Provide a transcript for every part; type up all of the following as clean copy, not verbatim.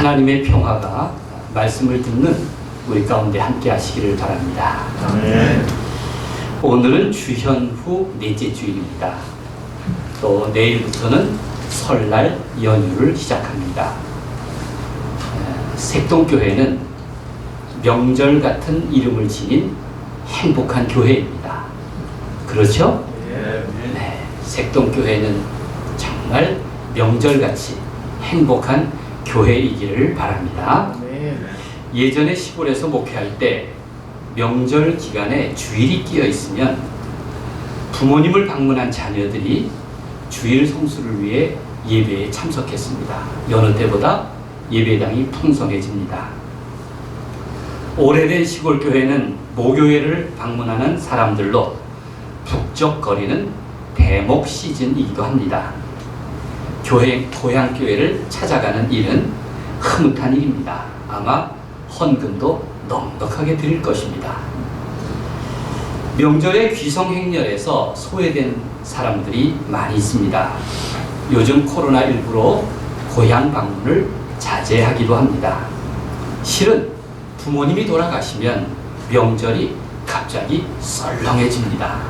하나님의 평화가 말씀을 듣는 우리 가운데 함께 하시기를 바랍니다. 아멘. 오늘은 주현 후 넷째 주일입니다. 또 내일부터는 설날 연휴를 시작합니다. 색동교회는 명절 같은 이름을 지닌 행복한 교회입니다. 그렇죠? 네, 색동교회는 정말 명절같이 행복한 교회이기를 바랍니다. 예전에 시골에서 목회할 때 명절 기간에 주일이 끼어 있으면 부모님을 방문한 자녀들이 주일 성수를 위해 예배에 참석했습니다. 여느 때보다 예배당이 풍성해집니다. 오래된 시골 교회는 모교회를 방문하는 사람들로 북적거리는 대목 시즌이기도 합니다. 고향교회를 찾아가는 일은 흐뭇한 일입니다. 아마 헌금도 넉넉하게 드릴 것입니다. 명절에 귀성행렬에서 소외된 사람들이 많이 있습니다. 요즘 코로나19로 고향 방문을 자제하기도 합니다. 실은 부모님이 돌아가시면 명절이 갑자기 썰렁해집니다.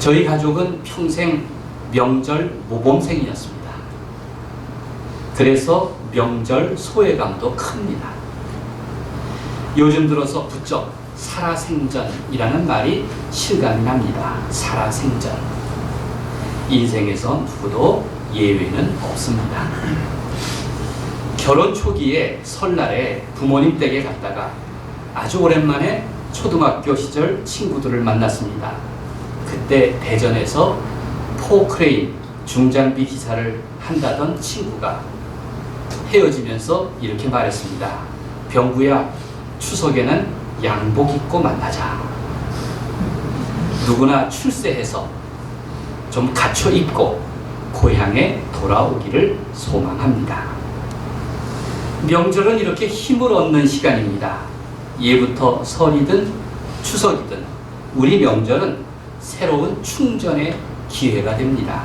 저희 가족은 평생 명절 모범생이었습니다. 그래서 명절 소외감도 큽니다. 요즘 들어서 부쩍 살아생전이라는 말이 실감이 납니다. 살아생전. 인생에서 누구도 예외는 없습니다. 결혼 초기에 설날에 부모님 댁에 갔다가 아주 오랜만에 초등학교 시절 친구들을 만났습니다. 그때 대전에서 포크레인 중장비 기사를 한다던 친구가 헤어지면서 이렇게 말했습니다. 병구야, 추석에는 양복 입고 만나자. 누구나 출세해서 좀 갖춰 입고 고향에 돌아오기를 소망합니다. 명절은 이렇게 힘을 얻는 시간입니다. 예부터 설이든 추석이든 우리 명절은 새로운 충전의 기회가 됩니다.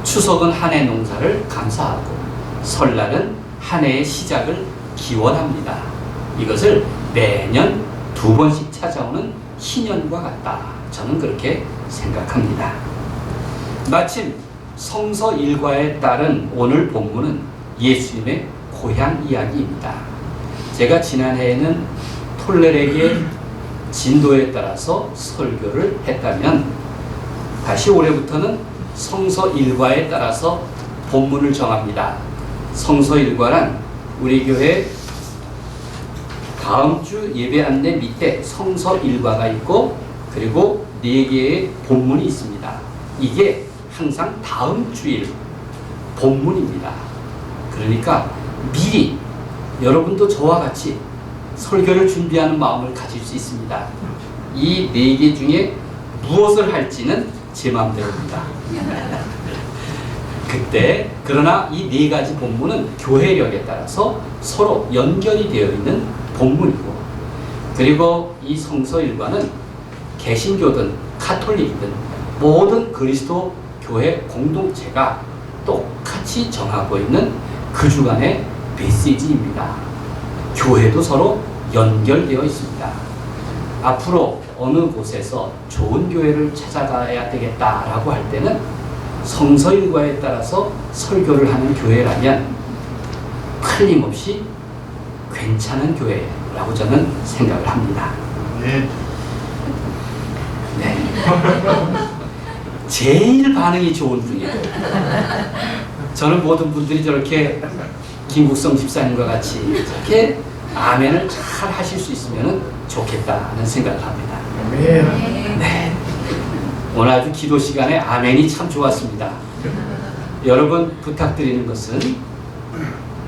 추석은 한 해 농사를 감사하고 설날은 한 해의 시작을 기원합니다. 이것을 매년 2번씩 찾아오는 희년과 같다. 저는 그렇게 생각합니다. 마침 성서 일과에 따른 오늘 본문은 예수님의 고향 이야기입니다. 제가 지난해에는 톨레렉의 진도에 따라서 설교를 했다면 다시 올해부터는 성서 일과에 따라서 본문을 정합니다. 성서 일과란 우리 교회 다음 주 예배 안내 밑에 성서 일과가 있고 그리고 4개의 본문이 있습니다. 이게 항상 다음 주일 본문입니다. 그러니까 미리 여러분도 저와 같이 설교를 준비하는 마음을 가질 수 있습니다. 이 4개 중에 무엇을 할지는 제 마음대로입니다. 그러나 이 4가지 본문은 교회력에 따라서 서로 연결이 되어 있는 본문이고, 그리고 이 성서 일과는 개신교든 카톨릭이든 모든 그리스도 교회 공동체가 똑같이 정하고 있는 그 주간의 메시지입니다. 교회도 서로 연결되어 있습니다. 앞으로 어느 곳에서 좋은 교회를 찾아가야 되겠다라고 할 때는 성서 일과에 따라서 설교를 하는 교회라면 틀림없이 괜찮은 교회라고 저는 생각을 합니다. 네. 제일 반응이 좋은 분이에요. 저는 모든 분들이 저렇게 김국성 집사님과 같이 저렇게 아멘을 잘 하실 수 있으면 좋겠다는 생각을 합니다. 네. 오늘 아주 기도 시간에 아멘이 참 좋았습니다. 여러분 부탁드리는 것은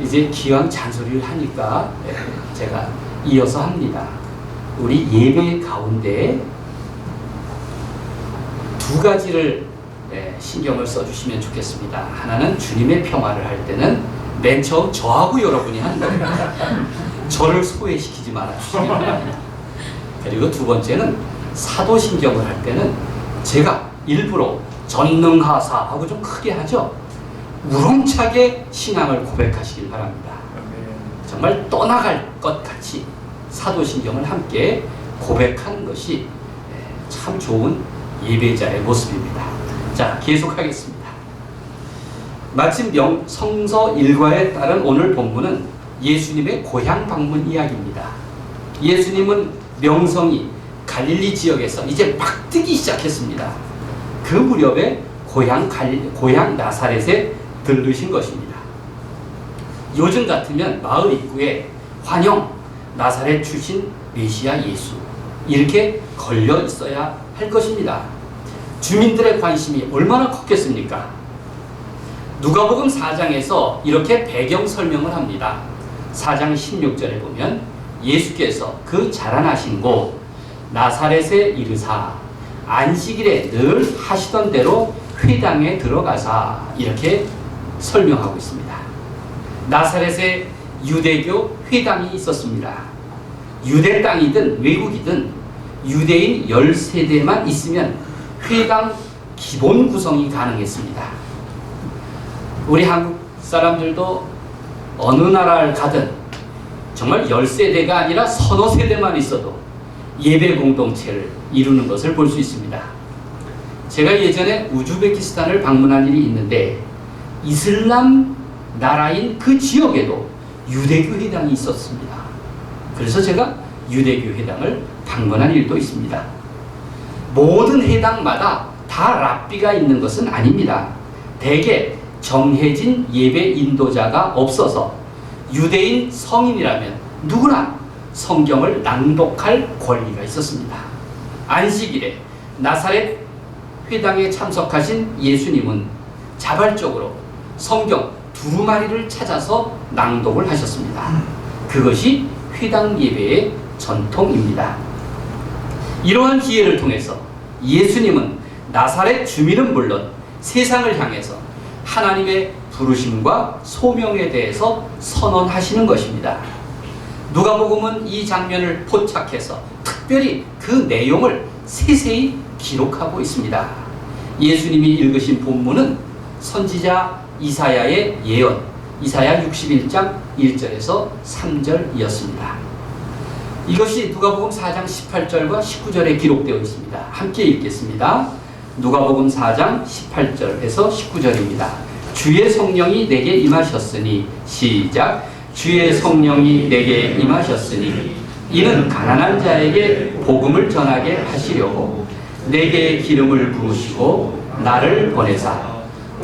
이제 기왕 잔소리를 하니까 제가 이어서 합니다. 우리 예배 가운데 2가지를 신경을 써주시면 좋겠습니다. 하나는 주님의 평화를 할 때는 맨 처음 저하고 여러분이 하는 겁니다. 저를 소외시키지 말아주시기 바랍니다. 그리고 2번째는 사도신경을 할 때는 제가 일부러 전능하사 하고 좀 크게 하죠. 우렁차게 신앙을 고백하시길 바랍니다. 정말 떠나갈 것 같이 사도신경을 함께 고백하는 것이 참 좋은 예배자의 모습입니다. 자, 계속하겠습니다. 마침 성서 일과에 따른 오늘 본문은 예수님의 고향 방문 이야기입니다. 예수님은 명성이 갈릴리 지역에서 이제 막 뜨기 시작했습니다. 그 무렵에 고향 나사렛에 들르신 것입니다. 요즘 같으면 마을 입구에 환영 나사렛 출신 메시아 예수 이렇게 걸려 있어야 할 것입니다. 주민들의 관심이 얼마나 컸겠습니까? 누가복음 4장에서 이렇게 배경 설명을 합니다. 4장 16절에 보면 예수께서 그 자라나신 곳 나사렛에 이르사 안식일에 늘 하시던 대로 회당에 들어가사 이렇게 설명하고 있습니다. 나사렛에 유대교 회당이 있었습니다. 유대 땅이든 외국이든 유대인 10세대만 있으면 회당 기본 구성이 가능했습니다. 우리 한국 사람들도 어느 나라를 가든 정말 10세대가 아니라 서너 세대만 있어도 예배 공동체를 이루는 것을 볼 수 있습니다. 제가 예전에 우즈베키스탄을 방문한 일이 있는데 이슬람 나라인 그 지역에도 유대교 회당이 있었습니다. 그래서 제가 유대교 회당을 방문한 일도 있습니다. 모든 회당마다 다 랍비가 있는 것은 아닙니다. 대개 정해진 예배 인도자가 없어서 유대인 성인이라면 누구나 성경을 낭독할 권리가 있었습니다. 안식일에 나사렛 회당에 참석하신 예수님은 자발적으로 성경 두루마리를 찾아서 낭독을 하셨습니다. 그것이 회당 예배의 전통입니다. 이러한 기회를 통해서 예수님은 나사렛 주민은 물론 세상을 향해서 하나님의 부르심과 소명에 대해서 선언하시는 것입니다. 누가복음은 이 장면을 포착해서 특별히 그 내용을 세세히 기록하고 있습니다. 예수님이 읽으신 본문은 선지자 이사야의 예언, 이사야 61장 1절에서 3절이었습니다. 이것이 누가복음 4장 18절과 19절에 기록되어 있습니다. 함께 읽겠습니다. 누가복음 4장 18절에서 19절입니다. 주의 성령이 내게 임하셨으니 시작. 주의 성령이 내게 임하셨으니 이는 가난한 자에게 복음을 전하게 하시려고 내게 기름을 부으시고 나를 보내사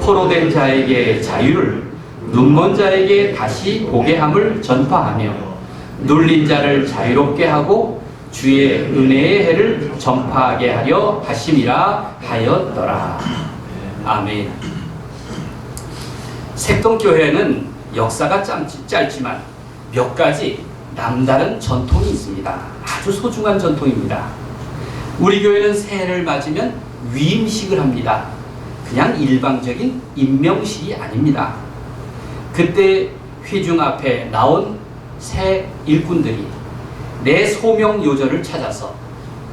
포로된 자에게 자유를 눈먼 자에게 다시 보게 함을 전파하며 눌린 자를 자유롭게 하고 주의 은혜의 해를 전파하게 하려 하심이라 하였더라. 아멘. 색동교회는 역사가 짧지만 몇 가지 남다른 전통이 있습니다. 아주 소중한 전통입니다. 우리 교회는 새해를 맞으면 위임식을 합니다. 그냥 일방적인 임명식이 아닙니다. 그때 회중 앞에 나온 새 일꾼들이 내 소명 요절을 찾아서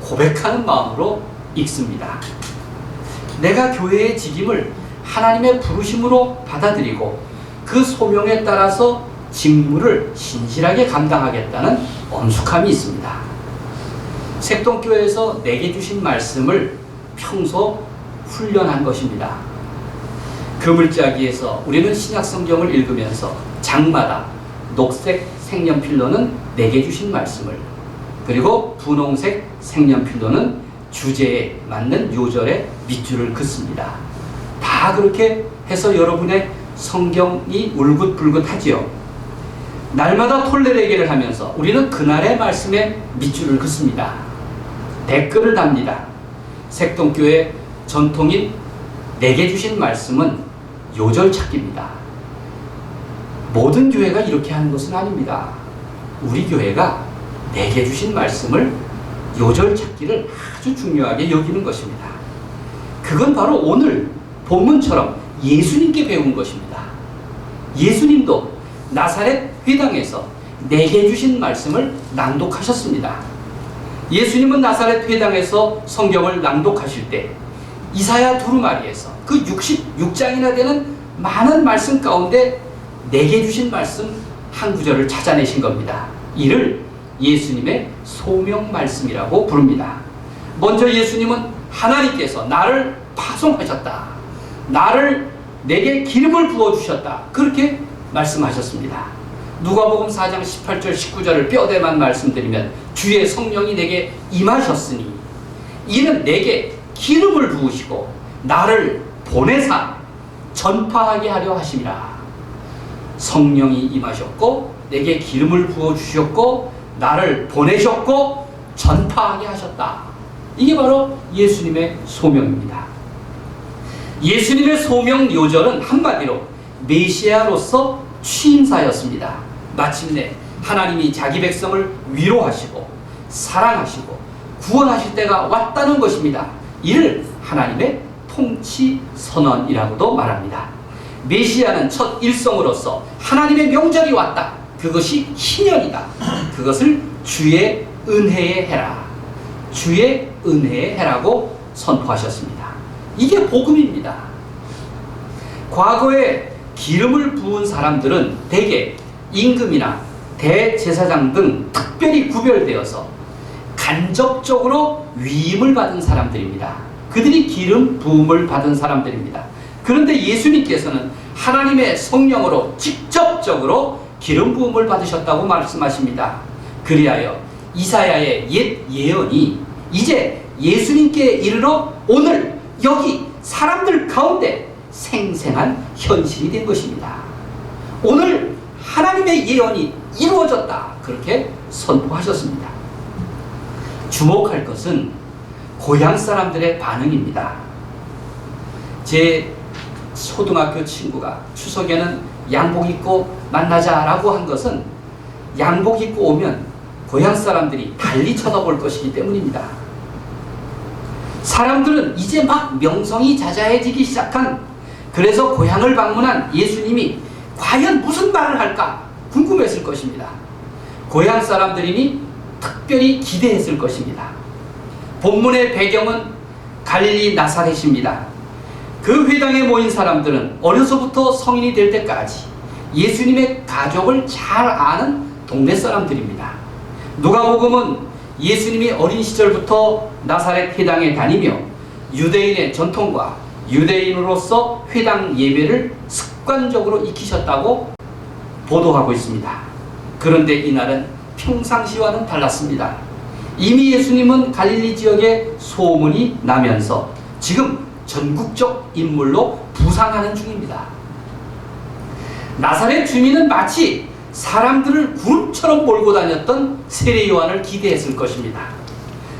고백하는 마음으로 읽습니다. 내가 교회의 직임을 하나님의 부르심으로 받아들이고 그 소명에 따라서 직무를 신실하게 감당하겠다는 엄숙함이 있습니다. 색동교회에서 내게 주신 말씀을 평소 훈련한 것입니다. 그물짜기에서 우리는 신약성경을 읽으면서 장마다 녹색 색연필로는 내게 주신 말씀을, 그리고 분홍색 색연필로는 주제에 맞는 요절의 밑줄을 긋습니다. 다 그렇게 해서 여러분의 성경이 울긋불긋하지요. 날마다 톨레레기를 하면서 우리는 그날의 말씀에 밑줄을 긋습니다. 댓글을 답니다. 색동교회 전통인 내게 주신 말씀은 요절 찾기입니다. 모든 교회가 이렇게 하는 것은 아닙니다. 우리 교회가 내게 주신 말씀을 요절 찾기를 아주 중요하게 여기는 것입니다. 그건 바로 오늘 본문처럼 예수님께 배운 것입니다. 예수님도 나사렛 회당에서 내게 주신 말씀을 낭독하셨습니다. 예수님은 나사렛 회당에서 성경을 낭독하실 때 이사야 두루마리에서 그 66장이나 되는 많은 말씀 가운데 내게 주신 말씀 한 구절을 찾아내신 겁니다. 이를 예수님의 소명 말씀이라고 부릅니다. 먼저 예수님은 하나님께서 나를 파송하셨다. 내게 기름을 부어주셨다. 그렇게 말씀하셨습니다. 누가복음 4장 18절 19절을 뼈대만 말씀드리면 주의 성령이 내게 임하셨으니 이는 내게 기름을 부으시고 나를 보내사 전파하게 하려 하심이라. 성령이 임하셨고 내게 기름을 부어주셨고 나를 보내셨고 전파하게 하셨다. 이게 바로 예수님의 소명입니다. 예수님의 소명 요절은 한마디로 메시아로서 취임사였습니다. 마침내 하나님이 자기 백성을 위로하시고 사랑하시고 구원하실 때가 왔다는 것입니다. 이를 하나님의 통치 선언이라고도 말합니다. 메시아는 첫 일성으로서 하나님의 명절이 왔다. 그것이 희년이다. 그것을 주의 은혜의 해라. 주의 은혜의 해라고 선포하셨습니다. 이게 복음입니다. 과거에 기름을 부은 사람들은 대개 임금이나 대제사장 등 특별히 구별되어서 간접적으로 위임을 받은 사람들입니다. 그들이 기름 부음을 받은 사람들입니다. 그런데 예수님께서는 하나님의 성령으로 직접적으로 기름 부음을 받으셨다고 말씀하십니다. 그리하여 이사야의 옛 예언이 이제 예수님께 이르러 오늘 여기 사람들 가운데 생생한 현실이 된 것입니다. 오늘 하나님의 예언이 이루어졌다. 그렇게 선포하셨습니다. 주목할 것은 고향 사람들의 반응입니다. 제 초등학교 친구가 추석에는 양복 입고 만나자라고 한 것은 양복 입고 오면 고향 사람들이 달리 쳐다볼 것이기 때문입니다. 사람들은 이제 막 명성이 자자해지기 시작한, 그래서 고향을 방문한 예수님이 과연 무슨 말을 할까 궁금했을 것입니다. 고향 사람들이니 특별히 기대했을 것입니다. 본문의 배경은 갈릴리 나사렛입니다. 그 회당에 모인 사람들은 어려서부터 성인이 될 때까지 예수님의 가족을 잘 아는 동네 사람들입니다. 누가복음은 예수님이 어린 시절부터 나사렛 회당에 다니며 유대인의 전통과 유대인으로서 회당 예배를 습관적으로 익히셨다고 보도하고 있습니다. 그런데 이날은 평상시와는 달랐습니다. 이미 예수님은 갈릴리 지역에 소문이 나면서 지금 전국적 인물로 부상하는 중입니다. 나사렛 주민은 마치 사람들을 구름처럼 몰고 다녔던 세례 요한을 기대했을 것입니다.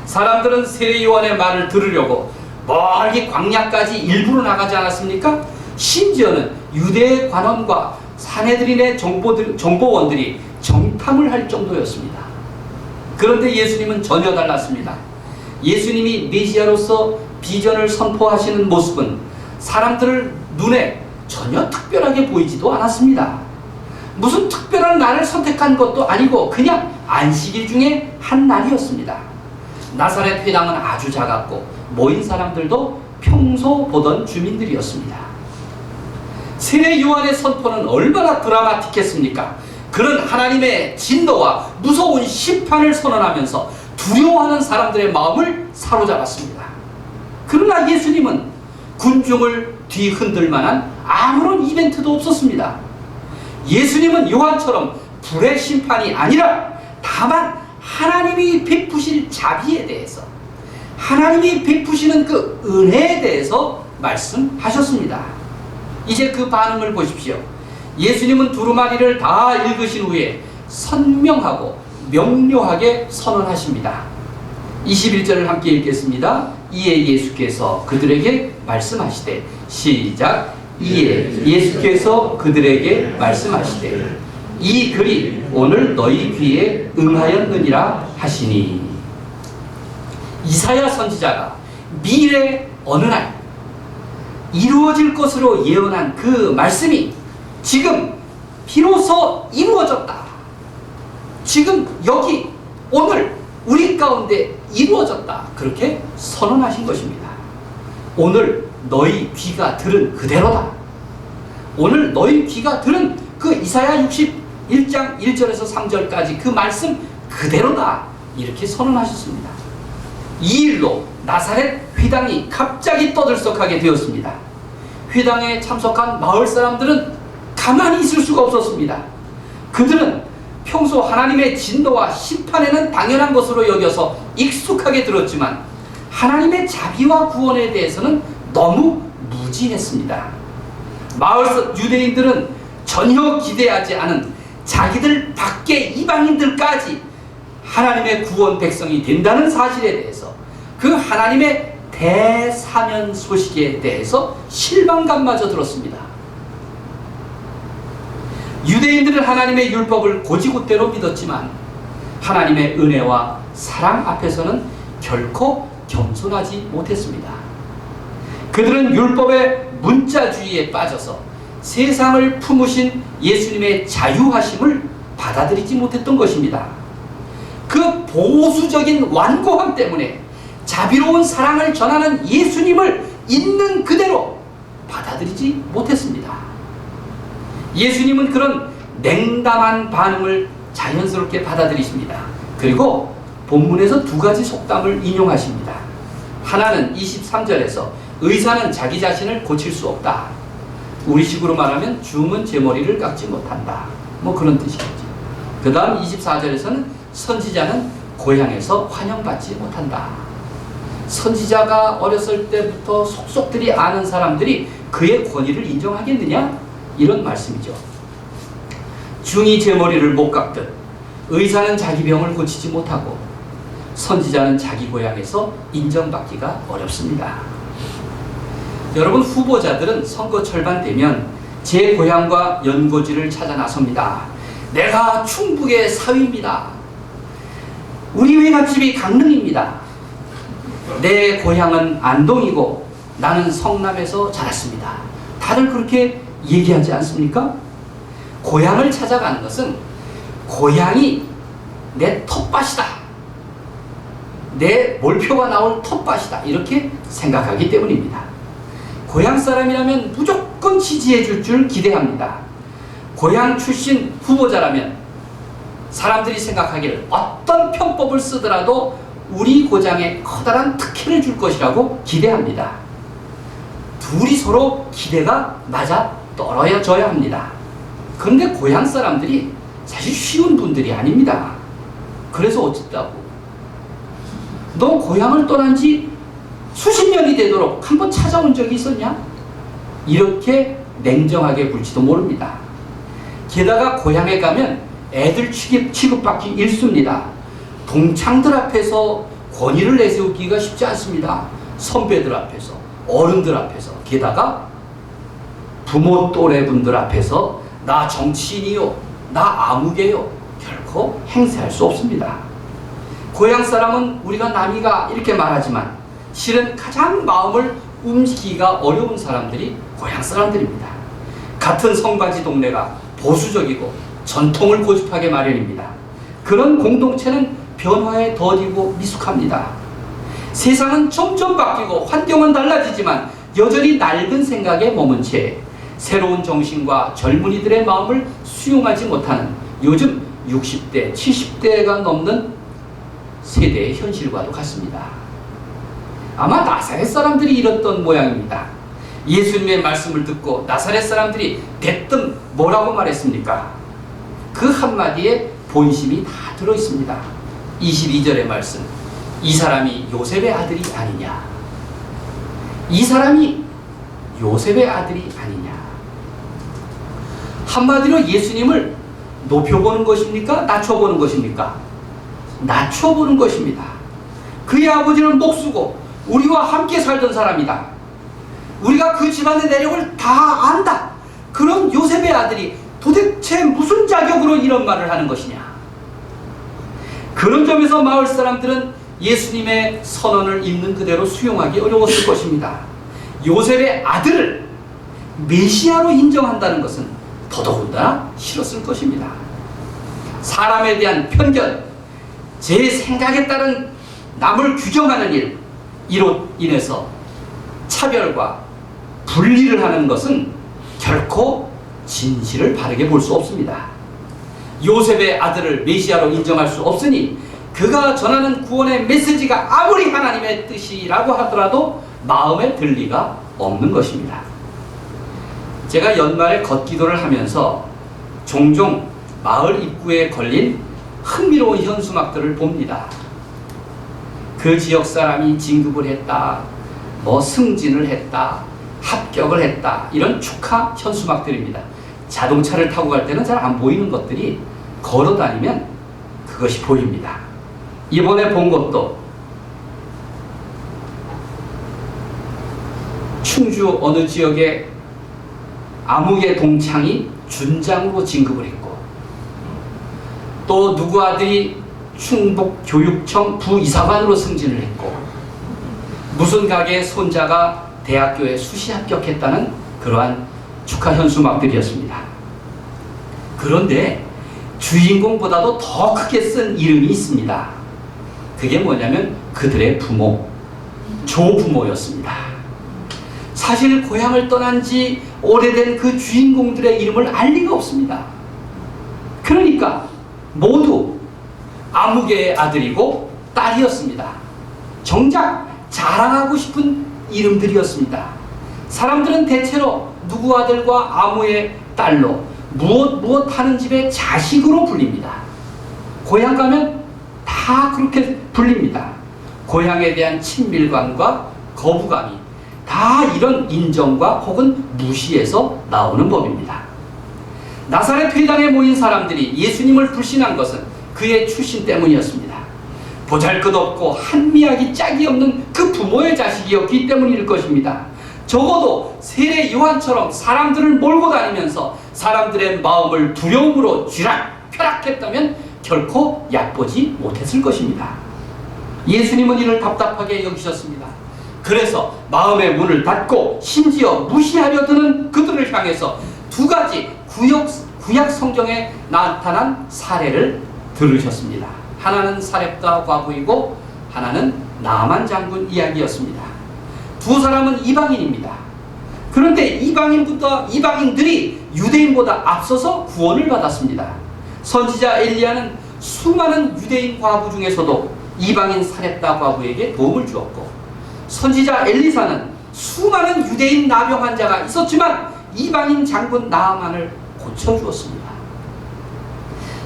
사람들은 세례 요한의 말을 들으려고 멀리 광야까지 일부러 나가지 않았습니까? 심지어는 유대 관원과 산헤드린의 정보원들이 정탐을 할 정도였습니다. 그런데 예수님은 전혀 달랐습니다. 예수님이 메시아로서 비전을 선포하시는 모습은 사람들 눈에 전혀 특별하게 보이지도 않았습니다. 무슨 특별한 날을 선택한 것도 아니고 그냥 안식일 중에 한 날이었습니다. 나사렛 회당은 아주 작았고 모인 사람들도 평소 보던 주민들이었습니다. 세례 요한의 선포는 얼마나 드라마틱했습니까? 그런 하나님의 진노와 무서운 심판을 선언하면서 두려워하는 사람들의 마음을 사로잡았습니다. 그러나 예수님은 군중을 뒤흔들 만한 아무런 이벤트도 없었습니다. 예수님은 요한처럼 불의 심판이 아니라 다만 하나님이 베푸실 자비에 대해서, 하나님이 베푸시는 그 은혜에 대해서 말씀하셨습니다. 이제 그 반응을 보십시오. 예수님은 두루마리를 다 읽으신 후에 선명하고 명료하게 선언하십니다. 21절을 함께 읽겠습니다. 이에 예수께서 그들에게 말씀하시되, 시작. 이에 예수께서 그들에게 말씀하시되 이 글이 오늘 너희 귀에 응하였느니라 하시니. 이사야 선지자가 미래 어느 날 이루어질 것으로 예언한 그 말씀이 지금 비로소 이루어졌다. 지금 여기 오늘 우리 가운데 이루어졌다. 그렇게 선언하신 것입니다. 오늘 너희 귀가 들은 그대로다. 오늘 너희 귀가 들은 그 이사야 1장 1절에서 3절까지 그 말씀 그대로다 이렇게 선언하셨습니다. 이 일로 나사렛 회당이 갑자기 떠들썩하게 되었습니다. 회당에 참석한 마을 사람들은 가만히 있을 수가 없었습니다. 그들은 평소 하나님의 진노와 심판에는 당연한 것으로 여겨서 익숙하게 들었지만 하나님의 자비와 구원에 대해서는 너무 무지했습니다. 마을 유대인들은 전혀 기대하지 않은 자기들 밖의 이방인들까지 하나님의 구원 백성이 된다는 사실에 대해서 그 하나님의 대사면 소식에 대해서 실망감마저 들었습니다. 유대인들은 하나님의 율법을 곧이곧대로 믿었지만 하나님의 은혜와 사랑 앞에서는 결코 겸손하지 못했습니다. 그들은 율법의 문자주의에 빠져서 세상을 품으신 예수님의 자유하심을 받아들이지 못했던 것입니다. 그 보수적인 완고함 때문에 자비로운 사랑을 전하는 예수님을 있는 그대로 받아들이지 못했습니다. 예수님은 그런 냉담한 반응을 자연스럽게 받아들이십니다. 그리고 본문에서 두 가지 속담을 인용하십니다. 하나는 23절에서 의사는 자기 자신을 고칠 수 없다. 우리식으로 말하면 중은 제 머리를 깎지 못한다. 뭐 그런 뜻이겠죠. 그 다음 24절에서는 선지자는 고향에서 환영받지 못한다. 선지자가 어렸을 때부터 속속들이 아는 사람들이 그의 권위를 인정하겠느냐? 이런 말씀이죠. 중이 제 머리를 못 깎듯 의사는 자기 병을 고치지 못하고 선지자는 자기 고향에서 인정받기가 어렵습니다. 여러분, 후보자들은 선거 철반 되면 제 고향과 연고지를 찾아 나섭니다. 내가 충북의 사위입니다. 우리 외갓집이 강릉입니다. 내 고향은 안동이고 나는 성남에서 자랐습니다. 다들 그렇게 얘기하지 않습니까? 고향을 찾아가는 것은 고향이 내 텃밭이다, 내 몰표가 나올 텃밭이다 이렇게 생각하기 때문입니다. 고향 사람이라면 무조건 지지해 줄 줄 기대합니다. 고향 출신 후보자라면 사람들이 생각하기를 어떤 편법을 쓰더라도 우리 고장에 커다란 특혜를 줄 것이라고 기대합니다. 둘이 서로 기대가 맞아 떨어져야 합니다. 그런데 고향 사람들이 사실 쉬운 분들이 아닙니다. 그래서 어쨌다고? 너 고향을 떠난 지 수십 년이 되도록 한번 찾아온 적이 있었냐? 이렇게 냉정하게 굴지도 모릅니다. 게다가 고향에 가면 애들 취급받기 일쑤입니다. 동창들 앞에서 권위를 내세우기가 쉽지 않습니다. 선배들 앞에서, 어른들 앞에서, 게다가 부모 또래 분들 앞에서 나 정치인이요, 나 아무개요, 결코 행세할 수 없습니다. 고향 사람은 우리가 남이가 이렇게 말하지만 실은 가장 마음을 움직이기가 어려운 사람들이 고향 사람들입니다. 같은 성가지 동네가 보수적이고 전통을 고집하게 마련입니다. 그런 공동체는 변화에 더디고 미숙합니다. 세상은 점점 바뀌고 환경은 달라지지만 여전히 낡은 생각에 머문 채 새로운 정신과 젊은이들의 마음을 수용하지 못하는 요즘 60대, 70대가 넘는 세대의 현실과도 같습니다. 아마 나사렛 사람들이 이랬던 모양입니다. 예수님의 말씀을 듣고 나사렛 사람들이 대뜸 뭐라고 말했습니까? 그 한마디에 본심이 다 들어있습니다. 22절의 말씀, 이 사람이 요셉의 아들이 아니냐? 이 사람이 요셉의 아들이 아니냐? 한마디로 예수님을 높여보는 것입니까? 낮춰보는 것입니까? 낮춰보는 것입니다. 그의 아버지는 목수고 우리와 함께 살던 사람이다. 우리가 그 집안의 내력을 다 안다. 그런 요셉의 아들이 도대체 무슨 자격으로 이런 말을 하는 것이냐? 그런 점에서 마을 사람들은 예수님의 선언을 있는 그대로 수용하기 어려웠을 것입니다. 요셉의 아들을 메시아로 인정한다는 것은 더더군다나 싫었을 것입니다. 사람에 대한 편견, 제 생각에 따른 남을 규정하는 일, 이로 인해서 차별과 분리를 하는 것은 결코 진실을 바르게 볼 수 없습니다. 요셉의 아들을 메시아로 인정할 수 없으니 그가 전하는 구원의 메시지가 아무리 하나님의 뜻이라고 하더라도 마음에 들 리가 없는 것입니다. 제가 연말에 걷기도를 하면서 종종 마을 입구에 걸린 흥미로운 현수막들을 봅니다. 그 지역 사람이 진급을 했다, 뭐 승진을 했다, 합격을 했다, 이런 축하 현수막들입니다. 자동차를 타고 갈 때는 잘 안 보이는 것들이 걸어 다니면 그것이 보입니다. 이번에 본 것도 충주 어느 지역에 아무개 동창이 준장으로 진급을 했고, 또 누구 아들이 충북교육청 부이사관으로 승진을 했고, 무슨 가게 손자가 대학교에 수시 합격했다는 그러한 축하 현수막들이었습니다. 그런데 주인공보다도 더 크게 쓴 이름이 있습니다. 그게 뭐냐면 그들의 부모, 조부모였습니다. 사실 고향을 떠난 지 오래된 그 주인공들의 이름을 알 리가 없습니다. 그러니까 모두 아무개의 아들이고 딸이었습니다. 정작 자랑하고 싶은 이름들이었습니다. 사람들은 대체로 누구 아들과 아무의 딸로 무엇 하는 집의 자식으로 불립니다. 고향 가면 다 그렇게 불립니다. 고향에 대한 친밀감과 거부감이 다 이런 인정과 혹은 무시에서 나오는 법입니다. 나사렛 회당에 모인 사람들이 예수님을 불신한 것은 그의 출신 때문이었습니다. 보잘것없고 한미약이 짝이 없는 그 부모의 자식이었기 때문일 것입니다. 적어도 세례 요한처럼 사람들을 몰고 다니면서 사람들의 마음을 두려움으로 쥐락펴락했다면 결코 얕보지 못했을 것입니다. 예수님은 이를 답답하게 여기셨습니다. 그래서 마음의 문을 닫고 심지어 무시하려 드는 그들을 향해서 두 가지 구약 성경에 나타난 사례를 들으셨습니다. 하나는 사렙다 과부이고 하나는 나만 장군 이야기였습니다. 두 사람은 이방인입니다. 그런데 이방인들이 유대인보다 앞서서 구원을 받았습니다. 선지자 엘리야는 수많은 유대인 과부 중에서도 이방인 사렙다 과부에게 도움을 주었고, 선지자 엘리사는 수많은 유대인 나병 환자가 있었지만 이방인 장군 나아만을 고쳐주었습니다.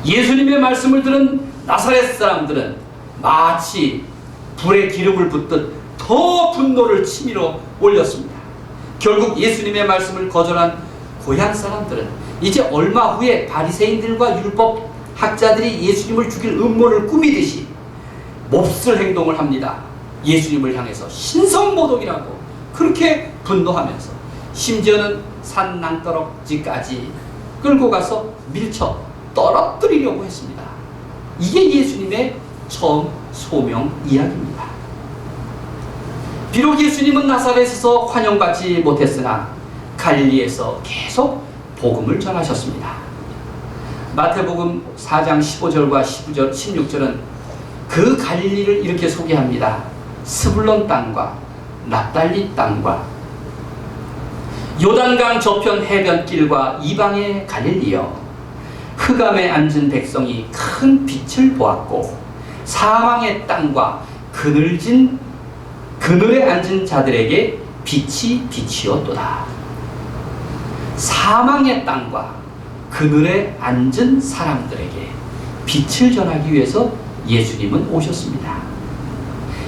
예수님의 말씀을 들은 나사렛 사람들은 마치 불에 기름을 붓듯 더 분노를 치밀어 올렸습니다. 결국 예수님의 말씀을 거절한 고향 사람들은 이제 얼마 후에 바리새인들과 율법 학자들이 예수님을 죽일 음모를 꾸미듯이 몹쓸 행동을 합니다. 예수님을 향해서 신성모독이라고 그렇게 분노하면서 심지어는 산 낭떠러지까지 끌고 가서 밀쳐 떨어뜨리려고 했습니다. 이게 예수님의 처음 소명 이야기입니다. 비록 예수님은 나사렛에서 환영받지 못했으나 갈릴리에서 계속 복음을 전하셨습니다. 마태복음 4장 15절과 16절은 그 갈릴리를 이렇게 소개합니다. 스불론 땅과 납달리 땅과 요단강 저편 해변길과 이방의 갈릴리여, 흑암에 앉은 백성이 큰 빛을 보았고 사망의 땅과 그늘에 앉은 자들에게 빛이 빛이었도다. 사망의 땅과 그늘에 앉은 사람들에게 빛을 전하기 위해서 예수님은 오셨습니다.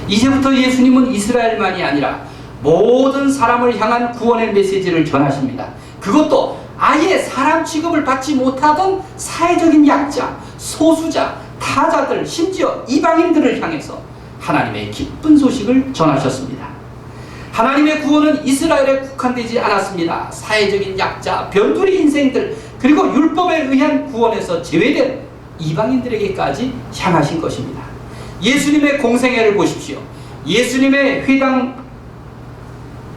이제부터 예수님은 이스라엘만이 아니라 모든 사람을 향한 구원의 메시지를 전하십니다. 그것도 아예 사람 취급을 받지 못하던 사회적인 약자, 소수자, 타자들, 심지어 이방인들을 향해서 하나님의 기쁜 소식을 전하셨습니다. 하나님의 구원은 이스라엘에 국한되지 않았습니다. 사회적인 약자, 변두리 인생들, 그리고 율법에 의한 구원에서 제외된 이방인들에게까지 향하신 것입니다. 예수님의 공생애를 보십시오. 예수님의 회당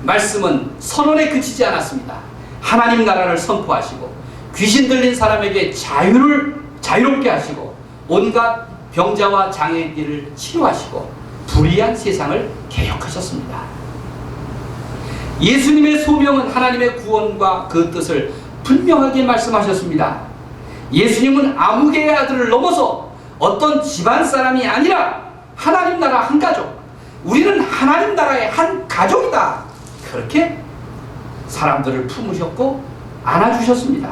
말씀은 선언에 그치지 않았습니다. 하나님 나라를 선포하시고 귀신 들린 사람에게 자유롭게 하시고 온갖 병자와 장애인들을 치료하시고 불의한 세상을 개혁하셨습니다. 예수님의 소명은 하나님의 구원과 그 뜻을 분명하게 말씀하셨습니다. 예수님은 아무개의 아들을 넘어서 어떤 집안 사람이 아니라 하나님 나라 한 가족, 우리는 하나님 나라의 한 가족이다. 그렇게 사람들을 품으셨고 안아주셨습니다.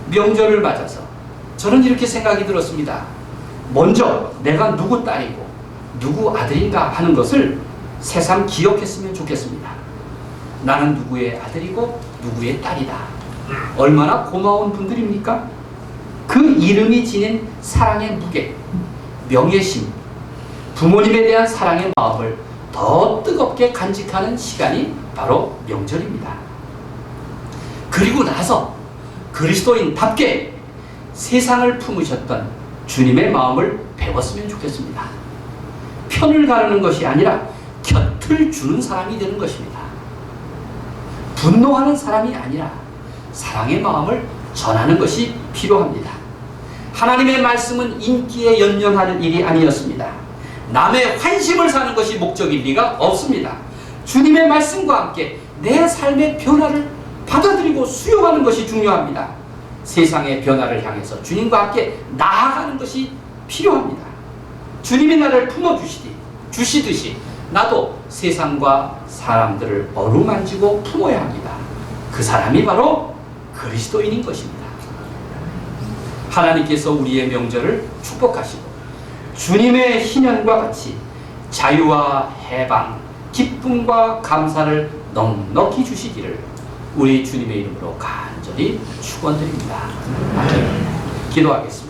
명절을 맞아서 저는 이렇게 생각이 들었습니다. 먼저 내가 누구 딸이고 누구 아들인가 하는 것을 새삼 기억했으면 좋겠습니다. 나는 누구의 아들이고 누구의 딸이다. 얼마나 고마운 분들입니까? 그 이름이 지닌 사랑의 무게, 명예심, 부모님에 대한 사랑의 마음을 더 뜨겁게 간직하는 시간이 바로 명절입니다. 그리고 나서 그리스도인답게 세상을 품으셨던 주님의 마음을 배웠으면 좋겠습니다. 편을 가르는 것이 아니라 곁을 주는 사람이 되는 것입니다. 분노하는 사람이 아니라 사랑의 마음을 전하는 것이 필요합니다. 하나님의 말씀은 인기에 연연하는 일이 아니었습니다. 남의 환심을 사는 것이 목적일 리가 없습니다. 주님의 말씀과 함께 내 삶의 변화를 받아들이고 수용하는 것이 중요합니다. 세상의 변화를 향해서 주님과 함께 나아가는 것이 필요합니다. 주님이 나를 품어주시듯이 나도 세상과 사람들을 어루만지고 품어야 합니다. 그 사람이 바로 그리스도인인 것입니다. 하나님께서 우리의 명절을 축복하시고 주님의 희년과 같이 자유와 해방, 기쁨과 감사를 넉넉히 주시기를 우리 주님의 이름으로 간절히 축원드립니다. 기도하겠습니다.